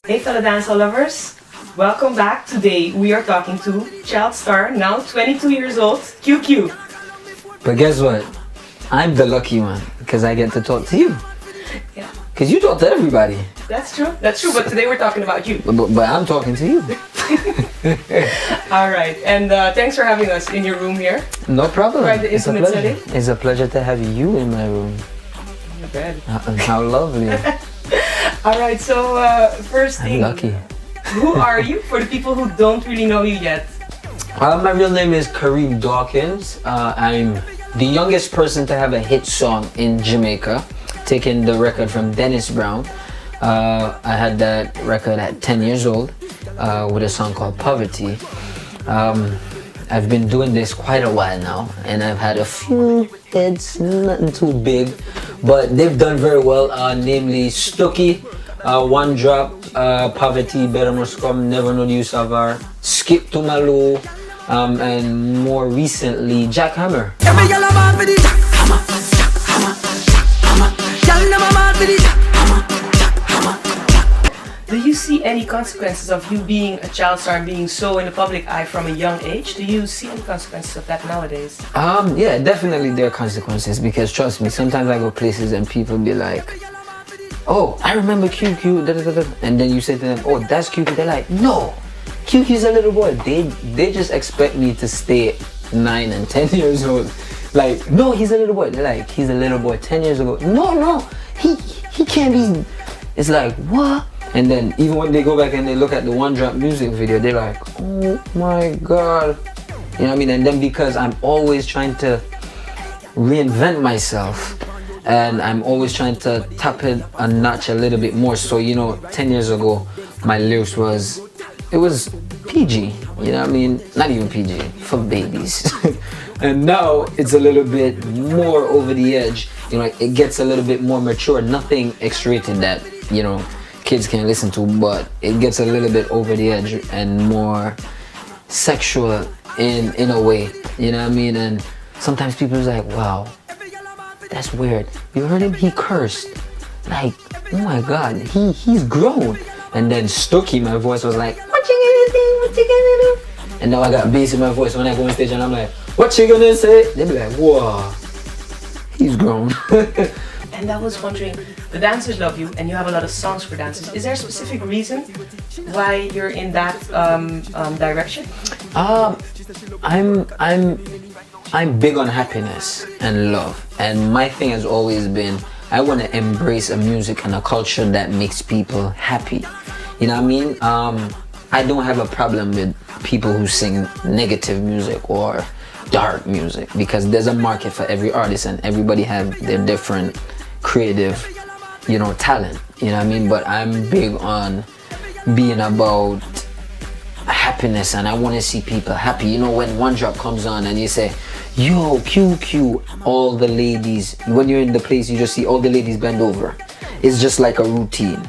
Hey fellow dancehall lovers, welcome back. Today we are talking to child star, now 22 years old, QQ. But guess what? I'm the lucky one because I get to talk to you. Yeah, Because you talk to everybody. that's true, but today we're talking about you. But I'm talking to you. Alright, and thanks for having us in your room here. No problem. Right, the It's a intimate pleasure. setting. It's a pleasure to have you in my room. Your bed. How lovely. Alright, so first I'm thing, lucky. who are you for the people who don't really know you yet? My real name is Kareem Dawkins. I'm the youngest person to have a hit song in Jamaica, taking the record from Dennis Brown. I had that record at 10 years old with a song called Poverty. I've been doing this quite a while now, and I've had a few hits, nothing too big, but they've done very well, namely Stucky, One Drop, Poverty, Better Must Come, Never Know the Use of Our, Skip to Malo, and more recently Jackhammer. Every girl a bad for the jackhammer, jackhammer, jackhammer. Girl never mad for the jackhammer, jackhammer, jackhammer. Do you see any consequences of you being a child star and being so in the public eye from a young age? Do you see any consequences of that nowadays? Yeah, definitely there are consequences because trust me, sometimes I go places and people be like, oh, I remember QQ, da, da, da, da. And then you say to them, oh, that's QQ. They're like, no, QQ's a little boy. They just expect me to stay 9 and 10 years old. Like, no, he's a little boy. They're like, he's a little boy 10 years ago. No, he can't be. It's like, what? And then even when they go back and they look at the One Drop music video, they're like, oh my God. You know what I mean? And then because I'm always trying to reinvent myself and I'm always trying to tap it a notch a little bit more. So, 10 years ago, my lyrics was PG, you know what I mean? Not even PG, for babies. And now it's a little bit more over the edge. It gets a little bit more mature. Nothing X-rated that, kids can listen to, but it gets a little bit over the edge and more sexual in a way, you know what I mean? And sometimes people is like, wow, that's weird. You heard him? He cursed. Like, oh my God, he's grown. And then Stucky, my voice was like, what you gonna do? What you gonna do? And now I got bass in my voice when I go on stage and I'm like, what you gonna say? They be like, whoa, he's grown. And I was wondering, the dancers love you and you have a lot of songs for dancers. Is there a specific reason why you're in that direction? I'm big on happiness and love, and my thing has always been I want to embrace a music and a culture that makes people happy. You know what I mean? I don't have a problem with people who sing negative music or dark music because there's a market for every artist and everybody have their different creative, talent. You know what I mean? But I'm big on being about happiness and I want to see people happy. When One Drop comes on and you say, yo, QQ, all the ladies, when you're in the place you just see all the ladies bend over. It's just like a routine.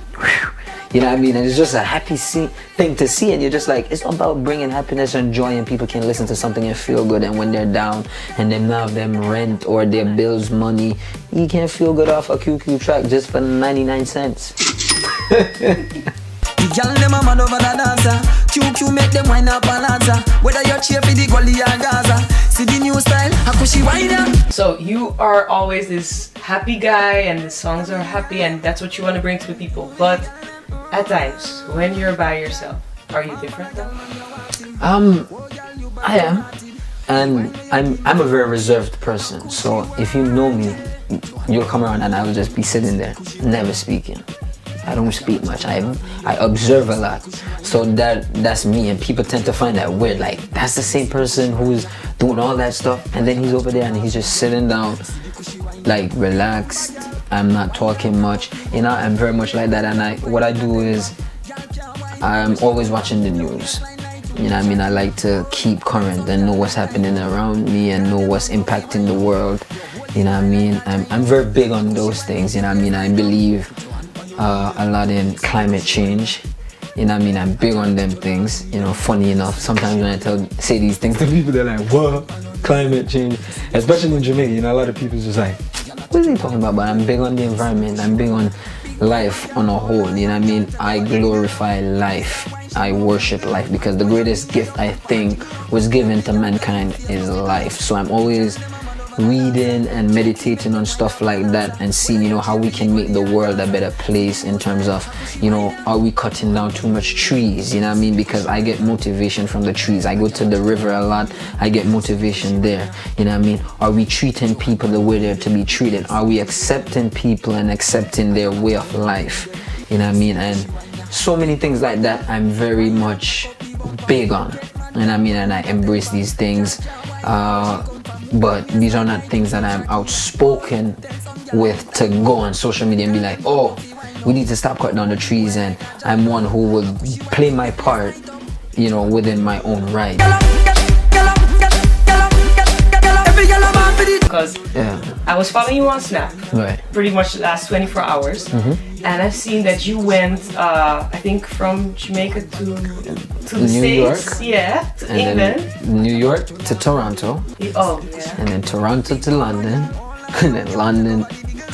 You know what I mean? And it's just a happy thing to see, and you're just like, it's about bringing happiness and joy, and people can listen to something and feel good. And when they're down and they now have them rent or their bills money, you can feel good off a QQ track just for 99 cents. The girl them a mad over the dancer. QQ make them wine up balanza. Whether you're cheer for the gully or Gaza, see the new style, how could she wind up? So you are always this happy guy and the songs are happy and that's what you want to bring to the people. But at times, when you're by yourself, are you different though? I am, and I'm a very reserved person. So if you know me, you'll come around and I will just be sitting there, never speaking. I don't speak much. I observe a lot. So that's me, and people tend to find that weird. Like, that's the same person who's doing all that stuff, and then he's over there and he's just sitting down, like relaxed. I'm not talking much. I'm very much like that. And what I do is I'm always watching the news. You know what I mean? I like to keep current and know what's happening around me and know what's impacting the world. You know what I mean? I'm very big on those things. You know what I mean? I believe a lot in climate change. You know what I mean? I'm big on them things. Funny enough, sometimes when I say these things to people, they're like, what? Climate change? Especially in Jamaica, a lot of people just like, what is he talking about? But I'm big on the environment. I'm big on life on a whole, you know what I mean? I glorify life. I worship life because the greatest gift I think was given to mankind is life. So I'm always reading and meditating on stuff like that and seeing, you know, how we can make the world a better place in terms of, you know, are we cutting down too much trees, you know what I mean? Because I get motivation from the trees. I go to the river a lot, I get motivation there, you know what I mean? Are we treating people the way they're to be treated? Are we accepting people and accepting their way of life, you know what I mean? And so many things like that I'm very much big on, you know what I mean? And I embrace these things. But these are not things that I'm outspoken with to go on social media and be like, oh, we need to stop cutting down the trees, and I'm one who will play my part, you know, within my own right. Because I was following you on Snap, Right. pretty much the last 24 hours, and I've seen that you went, I think, from Jamaica to the New States, York. to And England. then New York to Toronto, Oh, yeah. and then Toronto to London, and then London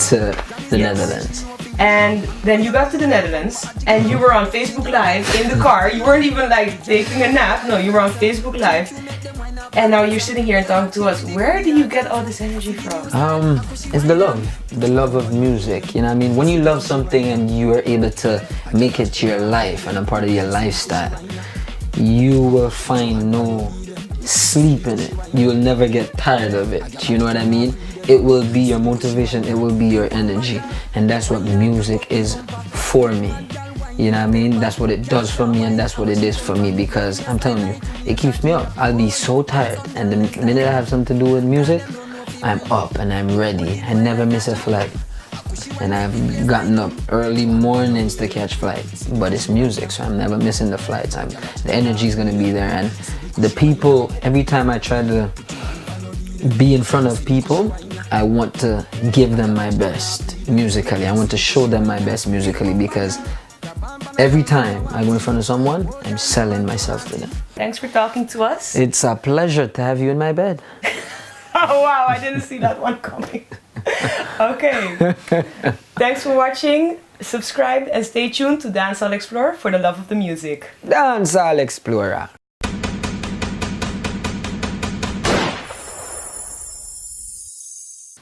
to the Netherlands. And then you got to the Netherlands, and you were on Facebook Live in the car. You weren't even like taking a nap. No, you were on Facebook Live. And now you're sitting here and talking to us. Where do you get all this energy from? It's the love of music, you know what I mean? When you love something and you are able to make it your life and a part of your lifestyle, you will find no sleep in it. You will never get tired of it, you know what I mean? It will be your motivation, it will be your energy, and that's what music is for me. You know what I mean? That's what it does for me, and that's what it is for me, because I'm telling you, it keeps me up. I'll be so tired, and the minute I have something to do with music, I'm up and I'm ready. I never miss a flight, and I've gotten up early mornings to catch flights, but it's music, so I'm never missing the flights. The energy is gonna be there, and the people, every time I try to be in front of people, I want to give them my best musically. I want to show them my best musically, because every time I go in front of someone, I'm selling myself to them. Thanks for talking to us. It's a pleasure to have you in my bed. Oh wow, I didn't see that one coming. Okay. Thanks for watching. Subscribe and stay tuned to Dancehall Explorer for the love of the music. Dancehall Explorer.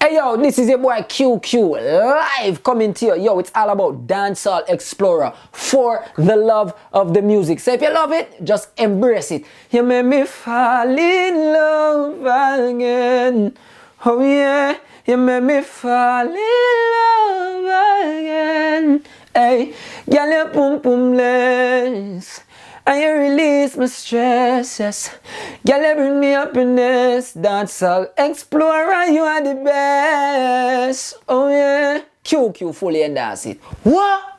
Hey yo, this is your boy QQ live coming to you. Yo, it's all about Dancehall Explorer for the love of the music. So if you love it, just embrace it. You make me fall in love again. Oh yeah, you make me fall in love again. Hey, girl, your pum pum less. And you release my stress, yes. Girl, you bring me happiness. Dancehall Explorer, you are the best. Oh yeah. QQ fully endorse it. What?